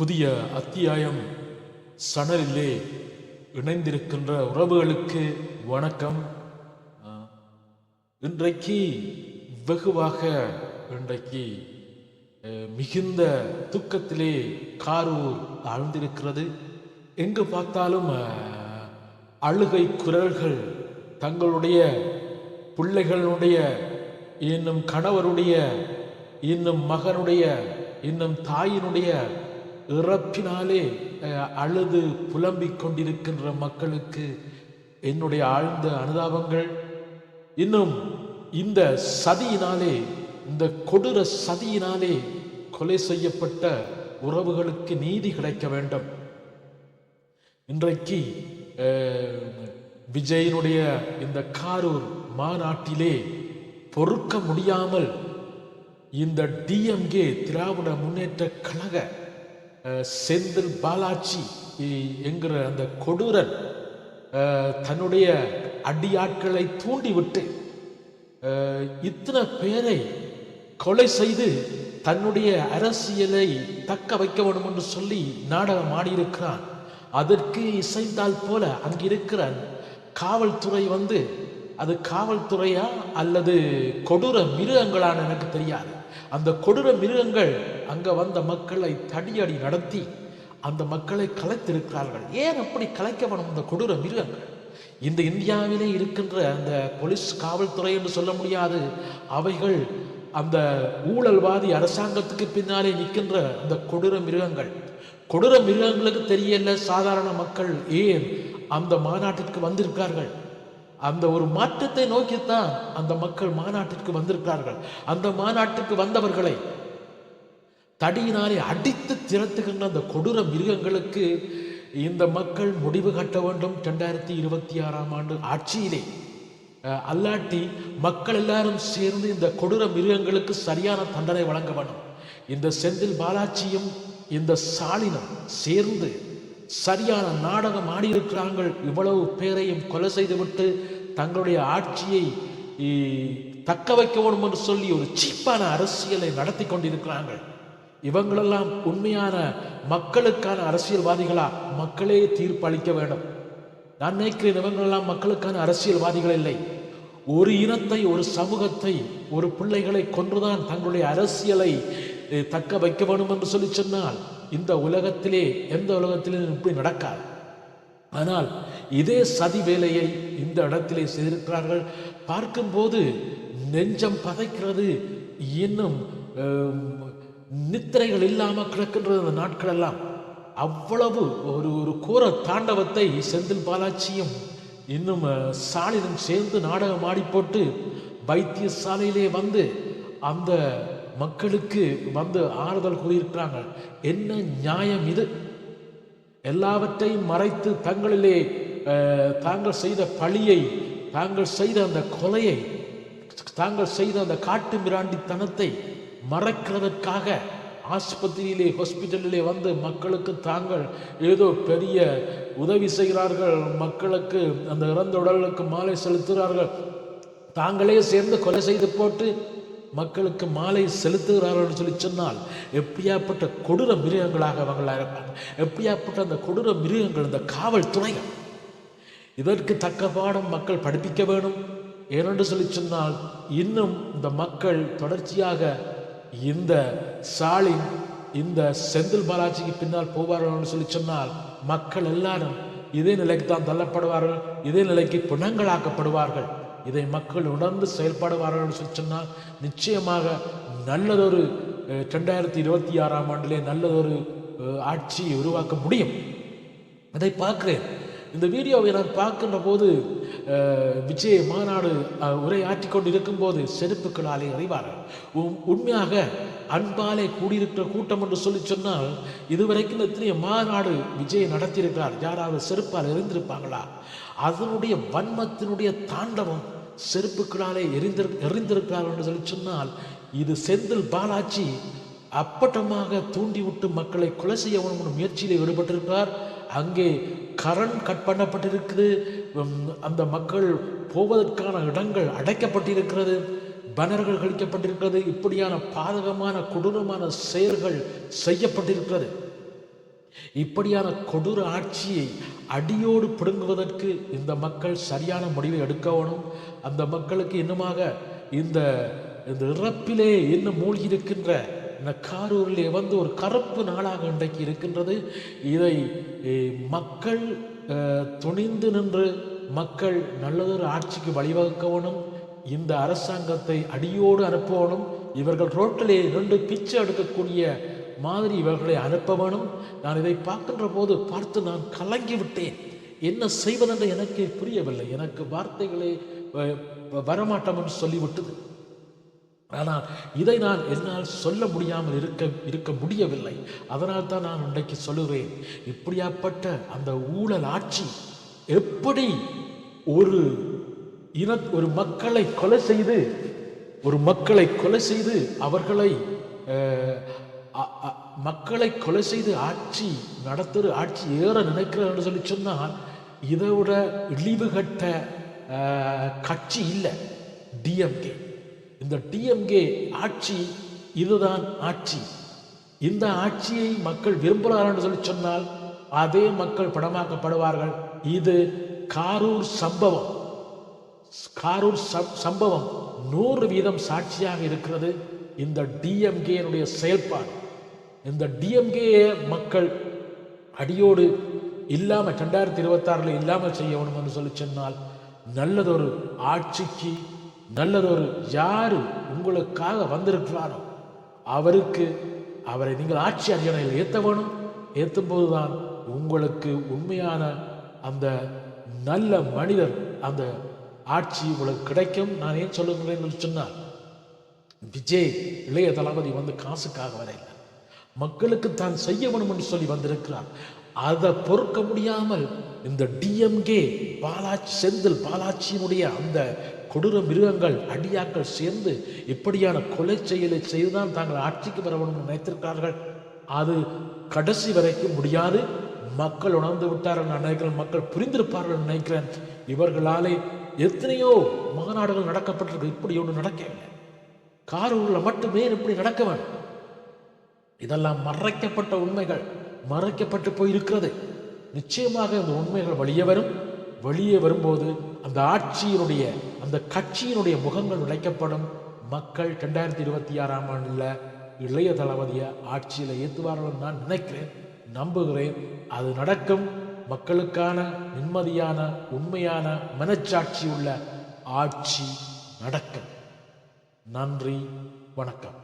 புதிய அத்தியாயம் சணலிலே இணைந்திருக்கின்ற உறவுகளுக்கு வணக்கம். இன்றைக்கு வெகுவாக மிகுந்த துக்கத்திலே காரூர் ஆழ்ந்திருக்கிறது. எங்கு பார்த்தாலும் அழுகை குரல்கள், தங்களுடைய பிள்ளைகளுடைய, இன்னும் கணவருடைய, இன்னும் மகனுடைய, இன்னும் தாயினுடைய இறப்பினாலே அழுது புலம்பிக் கொண்டிருக்கின்ற மக்களுக்கு என்னுடைய ஆழ்ந்த அனுதாபங்கள். இன்னும் இந்த சதியினாலே, இந்த கொடூர சதியினாலே கொலை செய்யப்பட்ட உறவுகளுக்கு நீதி கிடைக்க வேண்டும். இன்றைக்கு விஜயனுடைய இந்த காரூர் மாநாட்டிலே பொறுக்க முடியாமல் இந்த டிஎம்கே திராவிட முன்னேற்ற கழக செந்தில் பாலாஜி என்கிற அந்த கொடூரன் தன்னுடைய அடியாட்களை தூண்டிவிட்டு இத்தனை பேரை கொலை செய்து தன்னுடைய அரசியலை தக்க வைக்க வேண்டும் என்று சொல்லி நாடகம் ஆடியிருக்கிறான். அதற்கு இசைந்தால் போல அங்கிருக்கிற காவல்துறை அது காவல்துறையா அல்லது கொடூர மிருகங்களான எனக்கு தெரியாது. அந்த கொடூர மிருகங்கள் அங்க வந்த மக்களை தடியடி நடத்தி அந்த மக்களை கலைத்திருக்கிறார்கள். ஏன் அப்படி கலைக்க வேணும் அந்த கொடூர மிருகங்கள்? இந்த இந்தியாவிலே இருக்கின்ற அந்த போலீஸ் காவல்துறை என்று சொல்ல முடியாது. அவைகள் அந்த ஊழல்வாதி அரசாங்கத்துக்கு பின்னாலே நிற்கின்ற அந்த கொடூர மிருகங்கள். கொடூர மிருகங்களுக்கு தெரியல சாதாரண மக்கள் ஏன் அந்த மாநாட்டிற்கு வந்திருக்கிறார்கள். அந்த ஒரு மாற்றத்தை நோக்கித்தான் அந்த மக்கள் மாநாட்டிற்கு வந்திருக்கிறார்கள். அந்த மாநாட்டுக்கு வந்தவர்களை தடியினாலே அடித்து திரட்டுகின்ற அந்த கொடூர மிருகங்களுக்கு இந்த மக்கள் முடிவு கட்ட வேண்டும். 2026ஆம் ஆண்டு ஆட்சியிலே அல்லாட்டி மக்கள் எல்லாரும் சேர்ந்து இந்த கொடூர மிருகங்களுக்கு சரியான தண்டனை வழங்க வேண்டும். இந்த செந்தில் பாலாஜியும் இந்த ஸ்டாலினும் சேர்ந்து சரியான நாடகம் ஆடியிருக்கிறார்கள். இவ்வளவு பேரையும் கொலை செய்துவிட்டு தங்களுடைய ஆட்சியை தக்க வைக்க வேண்டும் என்று சொல்லி ஒரு சீப்பான அரசியலை நடத்தி கொண்டிருக்கிறார்கள். இவங்களெல்லாம் உண்மையான மக்களுக்கான அரசியல்வாதிகளா? மக்களே தீர்ப்பு அளிக்க வேண்டும். நான் நினைக்கிறேன் இவங்களெல்லாம் மக்களுக்கான அரசியல்வாதிகள் இல்லை. ஒரு இனத்தை, ஒரு சமூகத்தை, ஒரு பிள்ளைகளை கொன்றுதான் தங்களுடைய அரசியலை தக்க வைக்க வேண்டும் என்று சொல்லி சொன்னால் இந்த உலகத்திலே, எந்த உலகத்திலும் இப்படி நடக்காது. ஆனால் இதே சதி வேலையை இந்த இடத்திலே செய்திருக்கிறார்கள். பார்க்கும்போது நெஞ்சம் பதைக்கிறது. இன்னும் நித்திரைகள் இல்லாமல் கிடக்கின்றது அந்த நாட்கள் எல்லாம். அவ்வளவு ஒரு கோர தாண்டவத்தை செந்தில் பாலாஜியும் இன்னும் ஸ்டாலினும் சேர்ந்து நாடகம் ஆடி போட்டு வைத்தியசாலையிலே அந்த மக்களுக்கு ஆறுதல் கூறியிருக்கிறாங்க. என்ன நியாயம் இது? எல்லாவற்றையும் மறைத்து தங்களிலே தாங்கள் செய்த பழியை, தாங்கள் செய்த அந்த கொலையை, தாங்கள் செய்த அந்த காட்டு மிராண்டித்தனத்தை மறைக்கிறதற்காக ஆஸ்பத்திரியிலே, ஹாஸ்பிட்டலிலே மக்களுக்கு தாங்கள் ஏதோ பெரிய உதவி செய்கிறார்கள். மக்களுக்கு அந்த இறந்த உடலுக்கு மாலை செலுத்துகிறார்கள். தாங்களே சேர்ந்து கொலை செய்து போட்டு மக்களுக்கு மாலை செலுத்துகிறார்கள் சொல்லி சொன்னால் எப்படியாப்பட்ட கொடூர மிருகங்களாக அவங்களா இருப்பாங்க? எப்படியாப்பட்ட அந்த கொடூர மிருகங்கள் இந்த காவல்துறைகள். இதற்கு தக்க பாடம் மக்கள் படிப்பிக்க வேணும். ஏனென்று சொல்லி சொன்னால் இன்னும் இந்த மக்கள் தொடர்ச்சியாக இந்த ஸ்டாலின், இந்த செந்தில் பாலாஜிக்கு பின்னால் போவார்கள் சொல்லி சொன்னால் மக்கள் எல்லாரும் இதே நிலைக்கு தான் தள்ளப்படுவார்கள். இதே நிலைக்கு பிணங்களாக்கப்படுவார்கள். இதை மக்கள் உணர்ந்து செயல்படுவார்கள் சொல்லி சொன்னால் நிச்சயமாக நல்லதொரு 2026ஆம் ஆண்டிலே நல்லதொரு ஆட்சியை உருவாக்க முடியும். அதை பார்க்கிறேன். இந்த வீடியோவை நான் பார்க்கின்ற போது விஜய் மாநாடு உரையாற்றி கொண்டு இருக்கும்போது செருப்புக்களாலே அறிவார்கள். உண்மையாக அன்பாலே கூடியிருக்கிற கூட்டம் என்று சொல்லி சொன்னால் இதுவரைக்கும் எத்தனைய மாநாடு விஜய் நடத்தியிருக்கிறார். யாராவது செருப்பால் எறிந்திருப்பாங்களா? அதனுடைய வன்மத்தினுடைய தாண்டவம் செருப்புக்களாலே எறிந்திருக்கிறார்கள் என்று சொல்லி சொன்னால் இது செந்தில் பாலாஜி அப்பட்டமாக தூண்டிவிட்டு மக்களை கொலை செய்ய வேண்டும் முயற்சியில் ஈடுபட்டிருக்கிறார். அங்கே கரண் கட் பண்ணப்பட்டிருக்குது. அந்த மக்கள் போவதற்கான இடங்கள் அடைக்கப்பட்டிருக்கிறது. பனர்கள் கழிக்கப்பட்டிருக்கிறது. இப்படியான பாதகமான கொடூரமான செயல்கள் செய்யப்பட்டிருக்கிறது. இப்படியான கொடூர ஆட்சியை அடியோடு பிடுங்குவதற்கு இந்த மக்கள் சரியான முடிவை எடுக்கணும். அந்த மக்களுக்கு இன்னுமாக இந்த இந்த இறப்பிலே இன்னும் மூழ்கி இருக்கின்ற இந்த காரூரிலே ஒரு கருப்பு நாளாக இன்றைக்கு இருக்கின்றது. இதை மக்கள் துணிந்து நின்று மக்கள் நல்லதொரு ஆட்சிக்கு வழிவகுக்கணும். இந்த அரசாங்கத்தை அடியோடு அனுப்பணும். இவர்கள் ரோட்டிலே நின்று பிச்சை எடுக்கக்கூடிய மாதிரி இவர்களை அனுப்ப வேணும். நான் இதை பார்க்கின்ற போது நான் கலங்கி விட்டேன். என்ன செய்வதென்று எனக்கு புரியவில்லை. எனக்கு வார்த்தைகளே வரமாட்டோம் என்று சொல்லிவிட்டது. ஆனால் இதை நான் என்னால் சொல்ல முடியாமல் இருக்க முடியவில்லை. அதனால் தான் நான் இன்றைக்கு சொல்லுகிறேன், இப்படியாப்பட்ட அந்த ஊழல் ஆட்சி எப்படி ஒரு மக்களை கொலை செய்து அவர்களை கொலை செய்து ஆட்சி ஏற நினைக்கிறார் என்று சொல்லி சொன்னால், இதோட இழிவுகட்ட கட்சி இல்லை டிஎம்கே. இந்த டிஎம்கே ஆட்சி இதுதான் ஆட்சி. இந்த ஆட்சியை மக்கள் விரும்புகிறார்கள் என்று சொல்லி சொன்னால் அதே மக்கள் படமாக்கப்படுவார்கள். இது காரூர் சம்பவம் 100% சாட்சியாக இருக்கிறது. இந்த டிஎம்கேனுடைய செயல்பாடு, இந்த டிஎம்கே மக்கள் அடியோடு இல்லாமல் 2026 இல்லாமல் செய்ய வேணும் என்று சொல்லி சொன்னால், நல்லதொரு ஆட்சிக்கு நல்லதொரு யாரு உங்களுக்காக வந்திருக்கிறாரோ அவரை நீங்கள் ஆட்சி அரியணையில் ஏற்ற வேணும். ஏற்றும் போதுதான் உங்களுக்கு உண்மையான அந்த நல்ல மனிதர், அந்த ஆட்சி உங்களுக்கு கிடைக்கும். நான் ஏன் சொல்லுகிறேன் சொன்னால், விஜய் இளைய தளபதி காசுக்காக வரையில, மக்களுக்கு தான் செய்ய வேணும் என்று சொல்லி வந்திருக்கிறார். அதை பொறுக்க முடியாமல் இந்த டிஎம்கே செந்தில் பாலாஜியினுடைய அந்த கொடூர மிருகங்கள் அடியாக்கள் சேர்ந்து இப்படியான கொலை செயலை செய்துதான் தாங்கள் ஆட்சிக்கு வர வேண்டும் நினைத்திருக்கிறார்கள். அது கடைசி வரைக்கும் முடியாது. மக்கள் உணர்ந்து விட்டார்கள் நான் நினைக்கிறேன், மக்கள் புரிந்திருப்பார்கள் நினைக்கிறேன். இவர்களாலே எத்தனையோ மாநாடுகள் நடக்கப்பட்டிருக்கு, இப்படி ஒன்று நடக்கவில்லை. காரூரில் மட்டுமே இப்படி நடக்க வேண்டும். இதெல்லாம் மறைக்கப்பட்ட உண்மைகள், மறைக்கப்பட்டு போயிருக்கிறது. நிச்சயமாக இந்த உண்மைகள் வெளியே வரும்போது அந்த ஆட்சியினுடைய அந்த கட்சியினுடைய முகங்கள் உடைக்கப்படும். மக்கள் 2026 இளைய தளபதியை ஆட்சியில் ஏற்றுவார்கள் நான் நினைக்கிறேன், நம்புகிறேன். அது நடக்கும். மக்களுக்கான நிம்மதியான உண்மையான மனச்சாட்சி உள்ள ஆட்சி நடக்கும். நன்றி, வணக்கம்.